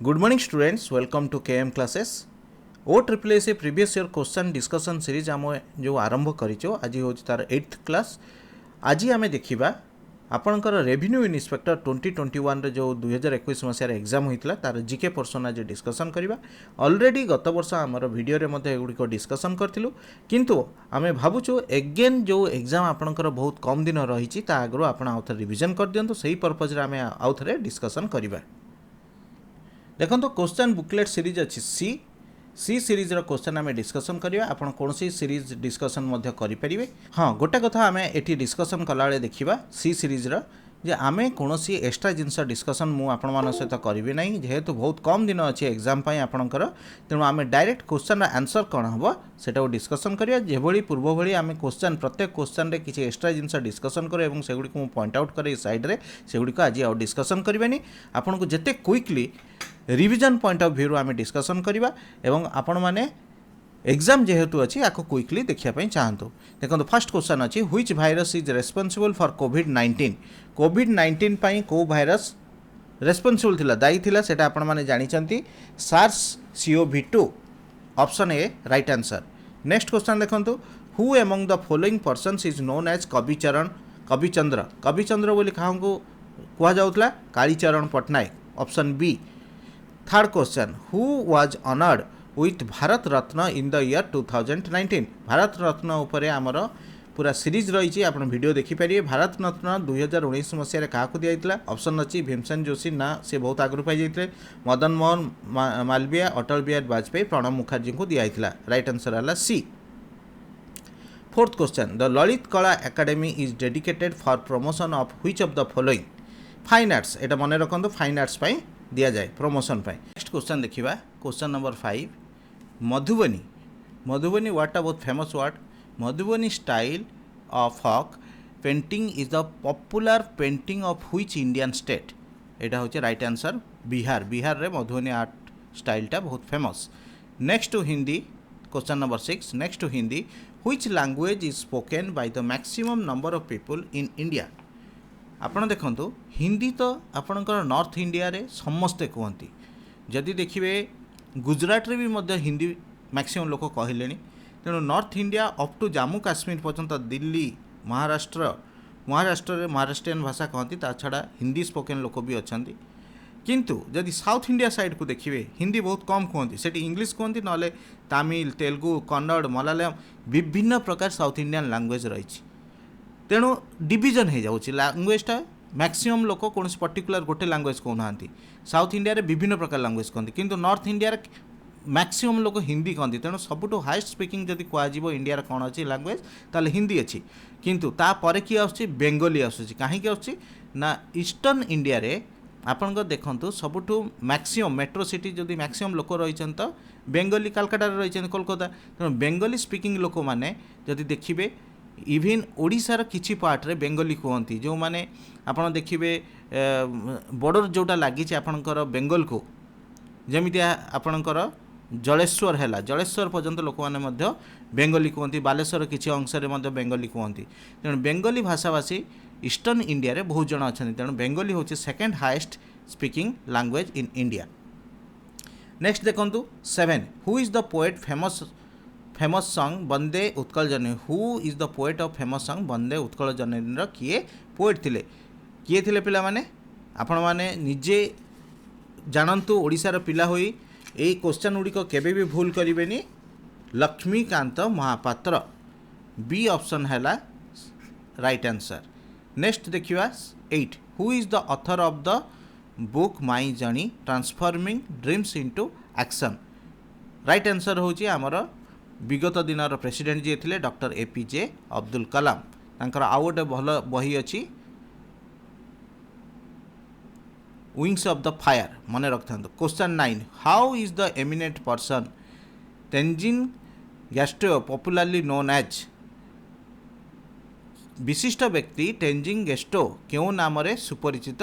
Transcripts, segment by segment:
Good morning students, welcome to KM classes. OSSSC previous year question discussion series आम जो आरंभ करिचो आज हो तार 8th क्लास। आज आम देखा आपणकर रेवेन्यू इन्स्पेक्टर 2021 रे जो 2021 मसीह एग्जाम होता तार जीके पोर्सन आज डिस्कसन करवा। ऑलरेडी गत वर्ष आमर वीडियो रे मते एगुड़िक डिस्कसन करथिलु, किंतु आमे भाबुछु एगेन जो एग्जाम आपणकर बहुत कम दिन रही आगु आपण आउथरे रिविजन कर दियंतु, सही पर्पज रे आमे आउथरे डिस्कसन करवा। देखो क्वेश्चन बुकलेट सीरीज अच्छी सी सीरीज रो क्वेश्चन आम डिस्कसन करिया। आपण कौन सी सीरीज डिस्कसन मध्य करि परिबे। हाँ, गोटे कथा आम एठी डिस्कसन कला बेले देखिबा सी सीरीज रो जे आमे कौन सी एक्स्ट्रा जिनस डिस्कसन मु आपण मान सहित करिवे नाही, जेहेतु बहुत कम दिन अच्छी एग्जाम पई आपणकर, तेणु आमे डायरेक्ट क्वेश्चन आंसर कौन हम सेटा डिस्कसन करिया। जेभली पूर्व भली आमे क्वेश्चन प्रत्येक क्वेश्चन रे किछि एक्स्ट्रा जिनस डिस्कसन करे एवं सेगुडी को पॉइंट आउट करे साइड रे, सेगुडी को आज आउ डिस्कसन करिवेनी। आपण को जते quickly revision point of view आम डिस्कसन करवा एवं आपण माने एग्जाम जेहेतु अच्छी आपको क्विकली देखा चाहतु। देखो फर्स्ट क्वेश्चन अच्छी which virus is responsible for COVID. COVID पई को भाइरस रेस्पॉन्सिबल थिला, दायी थिला, सेटा आपण माने जानिचंती SARS-CoV-2 option A right answer. Next question देखंतु who among the following persons is known as Kabichandra. Kabichandra बोली काहू कह जाउतला Kalicharan Pattanayak, option B. Third question who was honoured with Bharat Ratna in the year 2019। Bharat Ratna उपरे आमर पूरा सीरीज रही, आप वीडियो देखिपारे। भारत रत्न 2019 मसीह क्या दिया, ऑप्शन अच्छी भीमसेन जोशी ना सी बहुत आगु पाई जाते, मदन मोहन मालवीय, अटल बिहारी वाजपेयी, प्रणब मुखर्जी को दिया। राइट आंसर है C. Fourth question the Lalit Kala academy is dedicated for promotion of which of the following. Fine arts, एटा मन रखु, फाइन आर्ट्स पाई दिया जाए प्रमोशन पाई। नेक्स्ट क्वेश्चन देखिबा question number 5 Madhubani. Madhubani word टा बहुत famous word. Madhubani style of हॉक painting is the popular painting of which Indian state. एटा होचे राइट आंसर बिहार। बिहार रे मधुबनी आर्ट स्टाइल टा बहुत famous. Next to Hindi question number 6 next to Hindi which language is spoken by the maximum number of people in India. आपण देखंतु हिंदी तो आपणकर north India रे समस्ते कहती, जदि देखिए गुजरात रे भी मध्य हिंदी मैक्सिमम लोक कहले, तेणु north India up to Jammu Kashmir पर्यंत दिल्ली महाराष्ट्र रे महाराष्ट्रियन भाषा कहती, ता छड़ा हिंदी स्पोकन लोक भी अच्छा। किंतु जदि साउथ इंडिया साइड को देखिए हिंदी बहुत कम कहती, सेठी इंग्लिश कहती, ना तमिल तेलुगु कन्नड़ मलयालम विभिन्न प्रकार साउथ इंडियन लैंग्वेज रही। तेणु डिविजन हो जाऊँगी लैंग्वेजटा, मैक्सिमम लोक कौन पर्टिकुलर गोटे लैंग्वेज कहना। साउथ इंडिया रे विभिन्न प्रकार लैंग्वेज कहती, किंतु नॉर्थ इंडिया रे मैक्सिमम लोक हिंदी कहती। तेणु सबुठ हाईएस्ट स्पीकिंग जदि कह इंडिया कौन अच्छी लैंग्वेज ताले हिंदी अच्छी, किंतु तापर किए आसुची बेंगली आसुची। कहीं आसुची ना ईस्टर्न इंडिया रे आपण देखंतु सबुठ मैक्सिमम मेट्रो सिटी जदि मैक्सिमम लोक रही तो बेंगली कलकाता रही कोलकाता, तेणु बेंगली स्पीकिंग लोक मैंने जदि देखिए इवन ओडिशार किछि पार्ट रे बेंगली कहती, जो माने आपण देखिए बॉर्डर जोटा लगी आपणकर बेंगल को, जमिति आपणकर जलेश्वर है, जलेश्वर पर्यंत लोक मैंने बेंगली कहती, बालेश्वर किछि अंश में बेंगली कहती। तेणु बेंगली भाषाभाषी ईस्टर्न इंडिया रे बहुत जन अच्छा, तेणु बेंगली हूँ second highest speaking language in India. Next देखंतु 7 who is the poet famous song Vande Utkal Janani. Who is the poet of famous song Vande Utkal Janani किए पोएट थिले, किए थिले पिला माने आपण माने निजे जानंतु। ओडिशार पिला होई एई क्वेश्चन गुड़िक केबे भी भूल करिवेनी। लक्ष्मीकांत महापात्र, बी ऑप्शन हैला राइट आंसर। नेक्स्ट देखिबा 8 who is the author of the book my journey transforming dreams into action. Right answer होची आमर विगत दिन प्रेसिडेंट जी थे डॉक्टर APJ अब्दुल कलाम, तांकर आउ गोटे भल बही अच्छी विंग्स ऑफ द फायर, मन रखता। Question 9 how is the eminent person Tenzin गेस्टो पॉपुलरली नोन एज। विशिष्ट व्यक्ति तेंजिन गेस्टो क्यों नाम सुपरिचित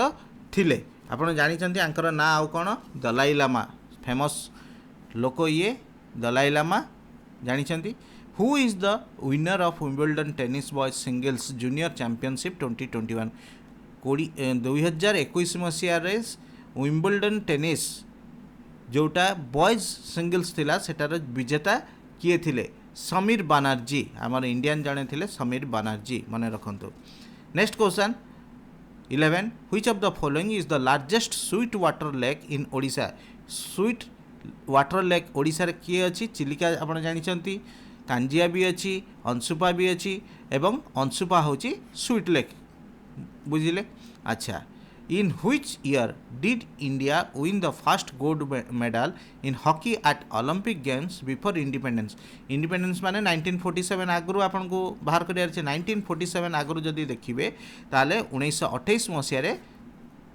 थिले। आपण जानी आंकर ना आउ कौन दलाई लामा, फेमस लोक ये दलाई लामा जानी। Who is the winner of Wimbledon tennis boys singles junior championship 2021। 2021 Masih Wimbledon tennis जोटा बॉयज सिंगल्स थिला सेटार विजेता किए थिले समीर बनर्जी आमर इंडियन जड़े थिले समीर बनर्जी मन रखु next question 11 which of the following is the largest sweet water lake in Odisha sweet water lake Odisha रे किए अछि चिलिका आपण जानिछंती कांजिया भी अच्छी अंशुपा भी अच्छी एवं अंशुपा होची स्वीट लेक बुझिले अच्छा in which year did India win the first gold medal in hockey at Olympic games before independence independence माने 1947 आगु आपन को बाहर कर 1947 आगु जदि देखिए ताले 1928 मसीह रे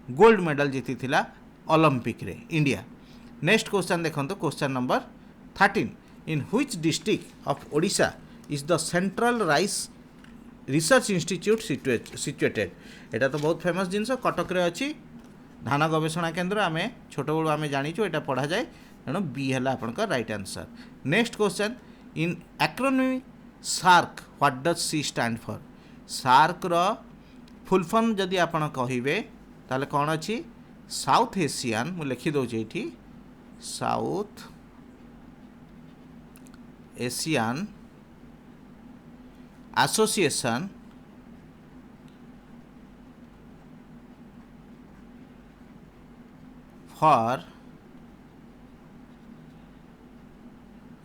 गोल्ड मेडल जीति थिला ओलंपिक रे इंडिया नेक्स्ट क्वेश्चन देखंतो question number 13 in which district of Odisha is the central rice research institute situated एटा तो बहुत फेमस जिनस कटक रे अच्छी धान गवेषणा केन्द्र आम छोट बड़ू आम जाचु यहाँ पढ़ा जाए तेणु बी है आपंकर right answer next question in एक्रोनिमी SAARC what does C stand for SAARC रो फुल फॉर्म जदि आपण कहिबे ताले कौन अच्छी साउथ एशियन मु लिखि दउछि एठी South Asian Association for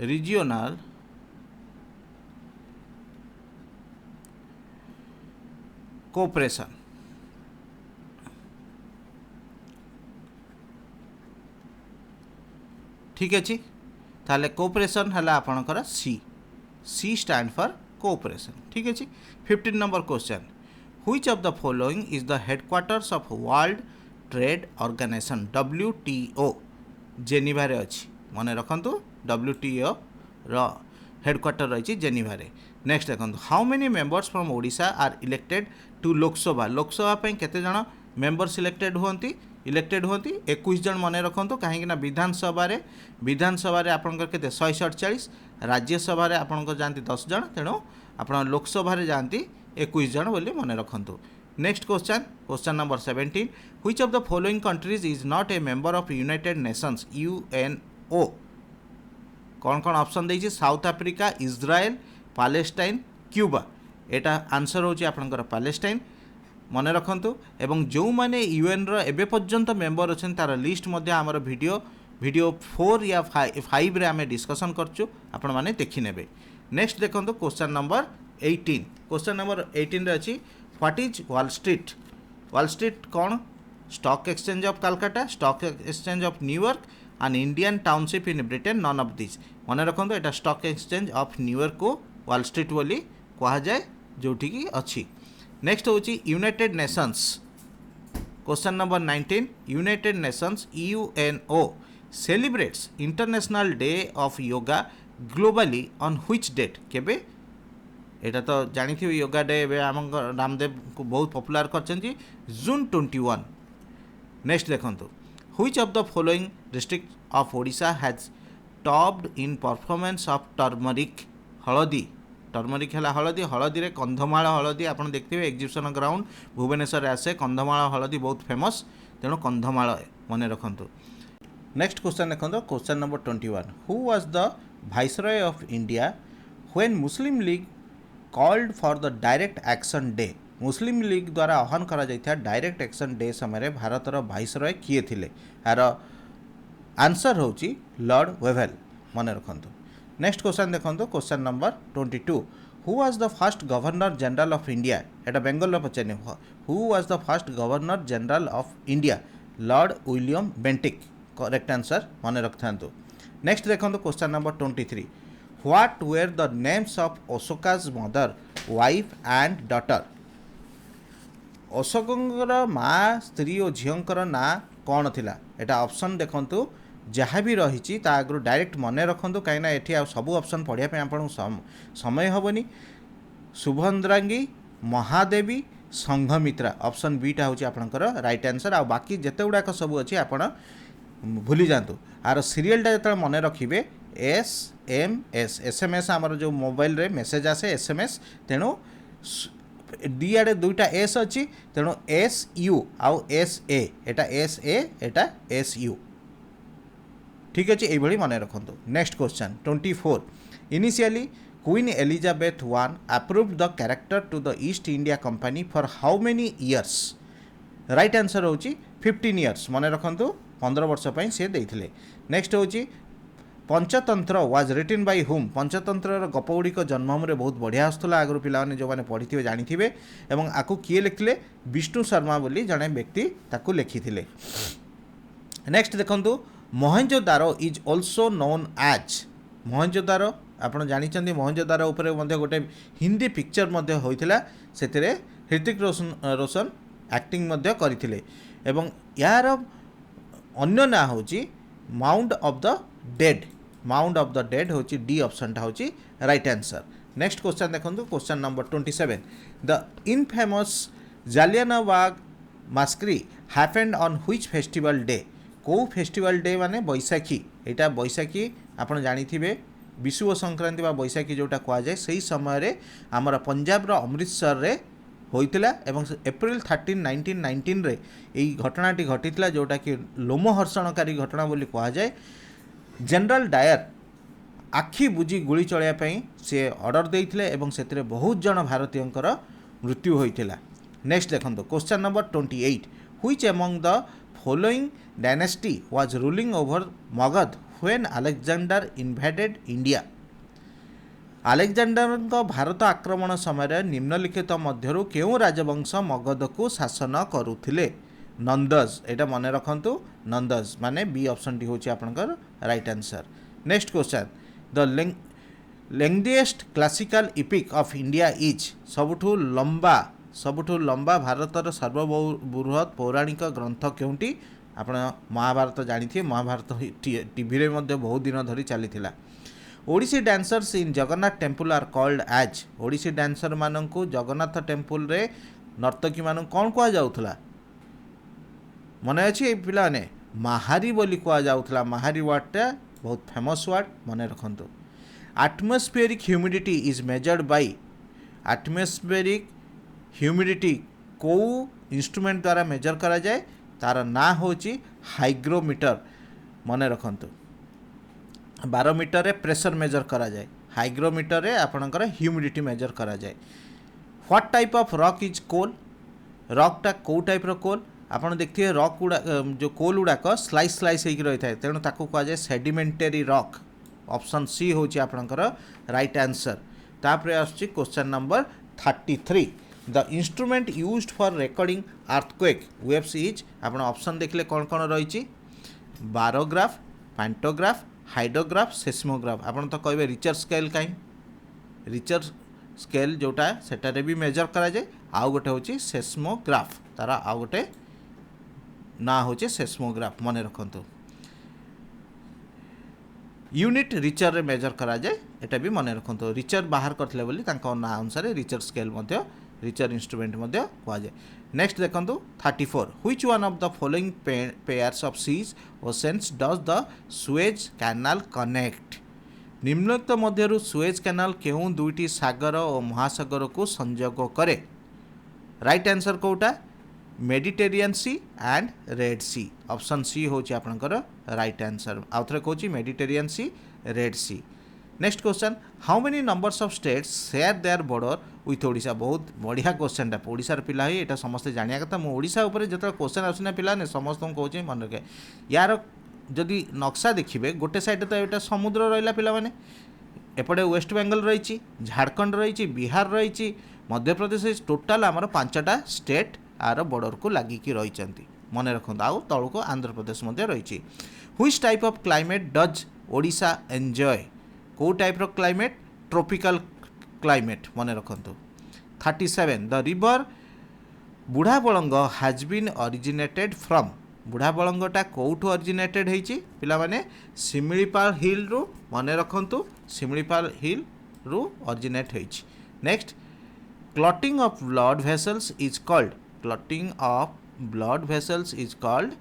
Regional Cooperation ठीक अच्छे ताले कोऑपरेशन है आपणकर C C stand for cooperation ठीक अच्छे 15 number question which of the following is the headquarters of World Trade Organization WTO Geneva रे अछि मन रखंतु WTO रो हेडक्वार्टर रही जेनेवा रे नेक्स्ट देखंतु how many members from Odisha are elected to Lok Sabha पे केते जण मेंबर सिलेक्टेड हुंती इलेक्टेड हुंती 21 जन मन रखंतु कहीं ना विधानसभा रे आपनकर केते 147 राज्यसभा रे आपनकर जानती 10 जन तेणु आपण लोकसभा रे जानती 21 जन बोली मन रखंतु next question number 17 which of the following countries is not a member of United Nations UNO कौन कौन ऑप्शन देछि South Africa Israel Palestine Cuba एटा आंसर होछि आपनकर पैलेस्टाइन मन रखंतु एवं जो माने यूएन रो एबे पर्यंत मेंबर अछन तार लिस्ट मध्ये हमर वीडियो 4 या 5 रे आमे डिस्कशन करछु आपण माने देखि नेबे नेक्स्ट देखंतु क्वेश्चन नंबर 18 रे अछि व्हाट इज वॉल स्ट्रीट कौन stock exchange of Calcutta stock exchange of New York and Indian township in Britain none of this मन रखंतु एटा स्टॉक एक्सचेंज ऑफ न्यूयॉर्क को वॉल स्ट्रीट बोली कहा जाए जोठी की अछि नेक्स्ट होची United Nations question number 19 United Nations UNO celebrates international day of yoga globally on which date केबे एटा तो जानी थी योगा डे आम रामदेव को बहुत पॉपुलर करछन जून 21 नेक्स्ट देखंतु which of the following district of Odisha has topped in performance of turmeric हळदी टर्मरिक है हळदी रे कंधमाल हळदी आपन देखते एग्जिबिशन ग्राउंड भुवनेश्वर आसे कंधमाल हळदी बहुत फेमस तेणु कंधमाल मन रखंतु नेक्स्ट क्वेश्चन देखंतु question number 21 who was the viceroy of India when Muslim league called for the direct action day Muslim league द्वारा आह्वान करा जाइथा डायरेक्ट एक्शन डे समय भारतर वाइसरॉय किए थिले यार आंसर होची लॉर्ड वेवेल मन रखंतु नेक्स्ट क्वेश्चन देखंतु question number 22 who was the first governor general of India एटा बेंगल रो पचाने who was the first governor general of India Lord William Bentinck correct answer मन रखथांतु नेक्स्ट देखंतु question number 23 what were the names of Ashoka's mother wife and daughter अशोकंकर माँ स्त्री और झींकर ना कौन थिला एटा ऑप्शन देखंतु जहाँ भी रही आगु डायरेक्ट मन रखु कहीं एठी सब ऑप्शन पढ़ाई आपको समय हेनी शुभद्रांगी महादेवी संघमित्रा ऑप्शन बीटा हूँ आपंकर राइट आंसर आ बाकी जिते गुड़ाक सब अच्छी आप भूली जातु आर सीरियलटा जो मन रखिए SMS आमर जो मोबाइल रे मेसेज आसे SMS तेणु डी आड़े दुईटा एस अच्छी तेणु SU आउ SA एटा SA एटा SU ठीक अच्छे ये मन रखु। Next question 24 initially Queen Elizabeth one approved the character to the East India Company for how many years. Right answer हो 15 इयर्स मन रखु 15 वर्ष पर सी देते। नेक्स्ट हूँ Panchatantra was written by whom. Panchatantra गपगुड़िक जन्म बहुत बढ़िया आसूला आगुरी पिलाने जो मैंने पढ़ी थे जानी एवं आपको किए लिखिले विष्णु शर्मा बोली जड़े व्यक्ति ताकू लिखी थे। नेक्स्ट देखंतु Mohenjodaro is also known as. Mohenjodaro आपड़ जानी मोहनजोदारो उपरे गोटे हिंदी पिक्चर होता से ऋतिक रोशन एक्टिंग करते एवं यार अन्य ना हूँ mound of the dead. Mound of the dead हूँ डी ऑप्शन टा हूँ राइट आंसर। नेक्स्ट क्वेश्चन देखो question number 27 the infamous Jallianwala Bagh massacre happened on which festival day. कौ फेस्टिवल डे माने बैसाखी। यहाँ बैसाखी आपड़ जानी विषुव संक्रांति व बैसाखी जोटा कहुए से समय रे आमर पंजाब अमृतसर रे होइतिला एवं एप्रिल 13 1919 रे यही घटनाटी घटीला जोटा कि लोमहर्षणकारी घटना बोली कहुए। जनरल डायर आखि बुझी गुली चलैयापाई से ऑर्डर देइथिले एवं सेतिरे बहुत जन भारतीयंकर मृत्यु होइतिला। नेक्स्ट देखंतो question number 28 which among the following dynasty was ruling over Magadha when Alexander invaded India. Alexander भारत आक्रमण समय निम्नलिखित मध्यरु केउ राजवंश मगध को शासन करुथिले। नंदज। एटा मन रखंतु नंदज माने बी ऑप्शन टी होची आपनकर right answer. Next question the longest classical epic of India is. सबुठु लंबा भारतर सर्वबृहत पौराणिक ग्रंथ केउंटी। आपण महाभारत जानी महाभारत टीवी रे मध्य बहुत दिन धरी चलीथिला। Odissi dancers in Jagannath temple are called as. Odissi dancer माननकु जगन्नाथ टेम्पल रे नर्तकी मान कौन कह जाउथला मन अच्छी पिलाने महारी बोली कह जाउथला। महारी वर्डटा बहुत फेमस वर्ड मन रखंतु। Atmospheric humidity is measured by. Atmospheric humidity को इंस्ट्रूमेंट द्वारा मेजर करा जाए तार ना होची हाइग्रोमीटर मन रखंतु। बारोमीटर रे प्रेशर मेजर करा जाए हाइग्रोमीटर रे आपणकर ह्यूमिडिटी मेजर करा जाए। What type of rock is coal. रॉकटा कौ टाइप रो कोल आपड़ देखिए रॉक गुड़ा जो कोल गुड़ाक स्लाइस होकर रही है तेणु ताकू कहुए सेडिमेंटरी रॉक। ऑप्शन सी हूँ आपणकर राइट आंसर। तापर आसुची question number 33 the instrument used for recording earthquake waves is. आपड़ ऑप्शन देखले कौन कौन रही बारोग्राफ पैंटोग्राफ हाइड्रोग्राफ सेस्मोग्राफ। आपन तो कहे रिचर स्केल कहीं रिचर स्केल जोटा सेटारे भी मेजर करा जाए। आउ गोटे हूँ सेस्मोग्राफ तारा आउ गोटे ना हूँ सेस्मोग्राफ मन रखंतु। यूनिट रिचर रे मेजर करा जाए एटा भी मन रखंतु। रिचर बाहर करथिले बोली तांको ना अनुसार रिचर स्केल मध्य रिचर इंस्ट्रूमेंट मध्य कहा जाए। नेक्स्ट देखंतु 34 which one of the following pairs of seas oceans does the Suez Canal connect. निम्नलिखित मध्यरु सुएज कैनाल केउं दुईटी सागर और महासागर को संयोग करे। राइट आंसर कोटा Mediterranean sea and red sea. Option C होची आपनकर राइट आंसर। आउथरे कोची Mediterranean sea red sea. Next question how many numbers of states share their border with Odisha. बहुत बढ़िया क्वेश्चन टा ओडिशार पिला ही एटा समस्त जानिया कथा। मो ओडिशा ऊपर जतरा क्वेश्चन आसुना पिला ने समस्त कहूँ मन रखे यार जदि नक्शा देखिए गोटे साइड तो यहाँ समुद्र रहा पिला माने एपटे वेस्ट बेंगल रही झारखंड रही बिहार रही मध्य प्रदेश टोटाल आमर 5टा स्टेट आर बॉर्डर को लगिकी रही मन रखते। आउ तौक आंध्र प्रदेश रही। Which type of climate does Odisha enjoy. कौ टाइप रो क्लाइमेट ट्रॉपिकल क्लाइमेट मन रखंतु। 37 the river Budhabalanga has been originated from. बुढ़ाबलंगटा कौटू ओरिजिनेटेड होती पिला माने शिमिलीपाल हिल रु मन रखंतु। शिमिलीपाल हिल रु ओरिजिनेट होती। Next clotting of blood vessels is called. Clotting of blood vessels is called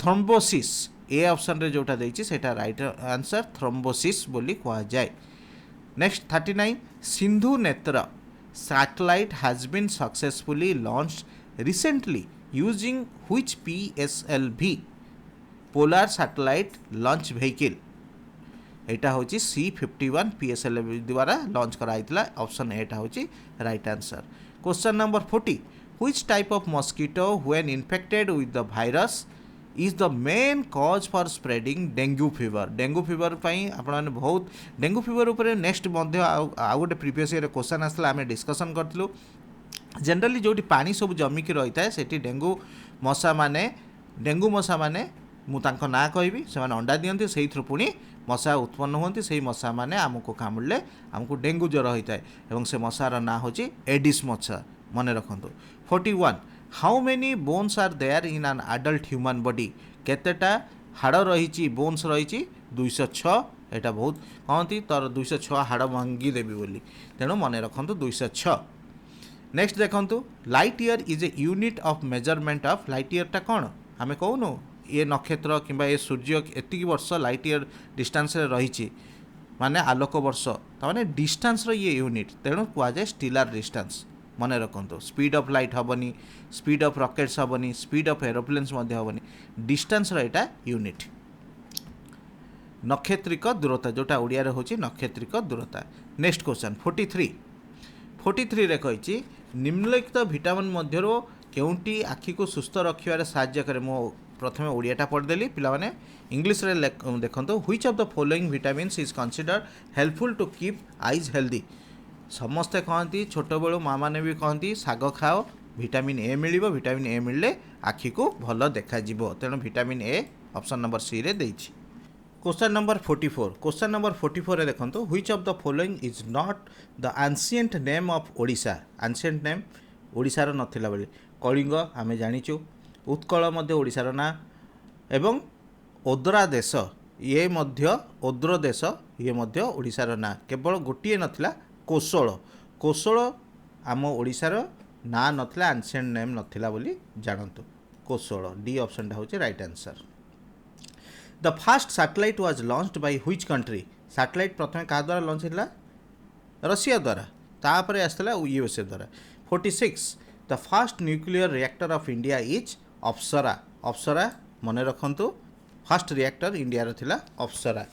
thrombosis. A option रे जोटा देछि सेटा राइट आंसर थ्रोम्बोसिस बोली कहा जाए। Next 39 Sindhu Netra satellite has been successfully launched recently using which PSLV। Polar satellite launch vehicle एटा होची C-51 PSL द्वारा लॉन्च कराइतला ऑप्शन एटा होची right answer. Question number 40 which type of mosquito when infected with the virus is the main cause for spreading dengue fever. Dengue fever पई आपण बहुत dengue fever ऊपर next मध्य आ गोटे previous year question आसला आमे discussion करथिलु। Generally जोटी पानी सब जमिकी रही है सेठी डेंगू मशा माने मु तांको ना कहबी से अंडा दियंती से पुणी मशा उत्पन्न होती से मशा माने आमको कामुड़े आमको डेंगू ज्वर होता है और से मशार ना हूँ एडिस मशा मन रखु। 41 how many bones are there in an adult human body केतेटा हाड़ रही बोन्स रही 206 एटा बहुत कहती तर 206 हाड़ भांगी देवी बोली तेणु मन रखु 206। नेक्स्ट देखंतु light year is a unit of measurement of light year टा कौन आमे कहूनु ये नक्षत्र किंबा ये सूर्य एतिक वर्ष लाइट ईयर डिस्टेंस रे रही माने आलोक वर्ष ताने डिस्टेंस रो ये यूनिट तेणु कह जाए स्टीलर डिस्टेंस मन रखु। स्पीड ऑफ लाइट हेनी स्पीड ऑफ रॉकेट्स हेनी स्पीड ऑफ एरोप्लेन्स हेनी डिस्टेंस रो एटा यूनिट। नक्षत्रिक दूरता जोटा ओडिया रे होची नक्षत्रिक दूरता। नेक्स्ट क्वेश्चन 43 रे कहिची निम्नलिखित विटामिन मध्यरो केउंटी आखि को सुस्थ रखिबारे सहाय्य करे। मो प्रथमे ओडियाटा पढ़देली पिलाने इंग्लिश रे देखंतो which of the following vitamins is considered helpful to keep eyes healthy. समस्ते कहती छोट बेलू माँ मैंने भी कहती साग खाओ विटामिन ए मिलिबो विटामिन ए मिलले आखि को भल देखा जिवो तेणु vitamin A option number C रे देइछि। क्वेश्चन नंबर 44 क्वेश्चन नंबर 44 रे देखंतो which of the following is not the ancient name of Odisha. Ancient name ओडिशार नथिला बेले कलिंग आमे जानिचु उत्कल मध्य ओडिशार ना एवं ओद्रा देश ये मध्य ओद्र देश ये मध्य ओडिशार ना केवल गोटे नथिला कोशल आम ओडिशार ना नथिला एंशिएंट नेम नथिला बोली जानतु कोशल डी ऑप्शन टा होची right answer. The first satellite was launched by which country. Satellite प्रथम का द्वारा लॉन्च होता रशिया द्वारा तापर आसला यूएसए द्वारा। 46 the first nuclear reactor of India is Apsara. Apsara मन रखु फर्स्ट रिएक्टर इंडिया थिला Apsara.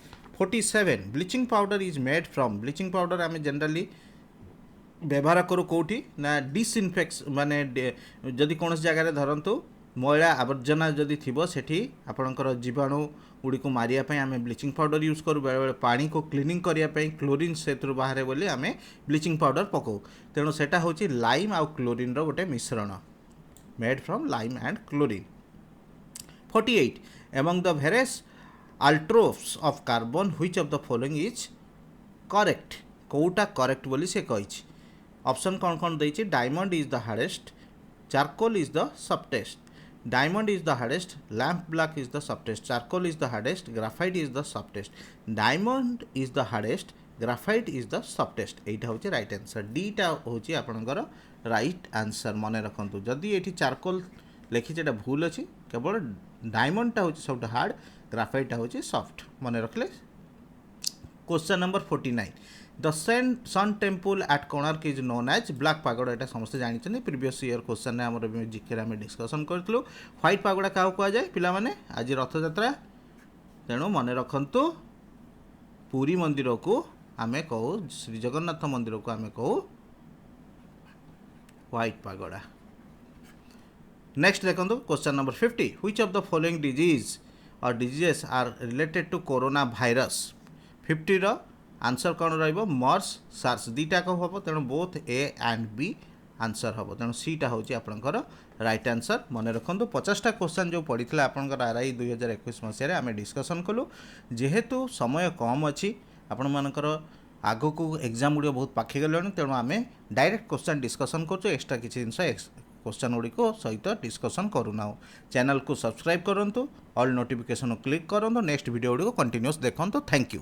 47 bleaching powder is made from. Bleaching powder आम जनरली व्यवहार करूँ कौटी ना डिसइनफेक्स माने जदि कौन जगह धरतु मैला आवर्जना जदि थी सेठी आपणकर जीवाणु गुड़ी को मारियापी आम ब्लीचिंग पाउडर यूज करूँ बेले बेले पानी को क्लीनिंग करने क्लोरीन से बाहर बोली आम ब्लीचिंग पाउडर पकाऊ तेणु सेटा होची लाइम आउ क्लोरीन रो गोटे मिश्रण made from lime and chlorine. 48 among the various allotropes of carbon which of the following is correct. कोटा करेक्ट बोली से कही ऑप्शन कौन कौन देछि diamond is the hardest charcoal is the softest. Diamond is the hardest lamp black is the softest charcoal is the hardest graphite is the softest. Diamond is the hardest graphite is the softest एटा होची right answer. डीटा होची आपनकर right answer मन रखु। जदि ये charcoal लिखी भूल अच्छी केवल डायमंडटा हूँ सब हार्ड ग्राफाइटा हूँ सॉफ्ट मन रखले। Question number 49 the sun temple at Konark is known as black pagoda. यहाँ समस्त जानते प्रीवियस ईयर क्वेश्चन आम जिके आम डिस्कसन करूँ। व्हाइट पागोड़ा क्या कहुए पिला माने आज रथयात्रा तेणु मन रखु पुरी मंदिर को आम कहू श्री जगन्नाथ मंदिर को आम कहू व्हाइट पागोड़ा। नेक्स्ट देखो question number 50 which of the following disease or diseases are related to corona virus. 50 रो आंसर कौन रहिबो मर्स सार्स दीटा को हम तेणु both A and B answer हम तेणु सीटा हूँ आपंकर राइट आंसर मन रखु। 50टा क्वेश्चन जो पड़ी आपंकर आरआई 2021 मसीह आम डिस्कसन कलु जेहेतु समय कम अच्छी आपण मानकर आग को एग्जाम गुड़ बहुत पाखी गले तेणु आम डायरेक्ट क्वेश्चन डिस्कसन कर एक्सट्रा किसी जिन क्वेश्चन गुड़ी सहित डिस्कसन करूना। चैनल को सब्सक्राइब करूँ ऑल नोटिफिकेशन क्लिक करूँ नेक्स्ट वीडियो गुड़ी कंटिन्यूस देखो। Thank you.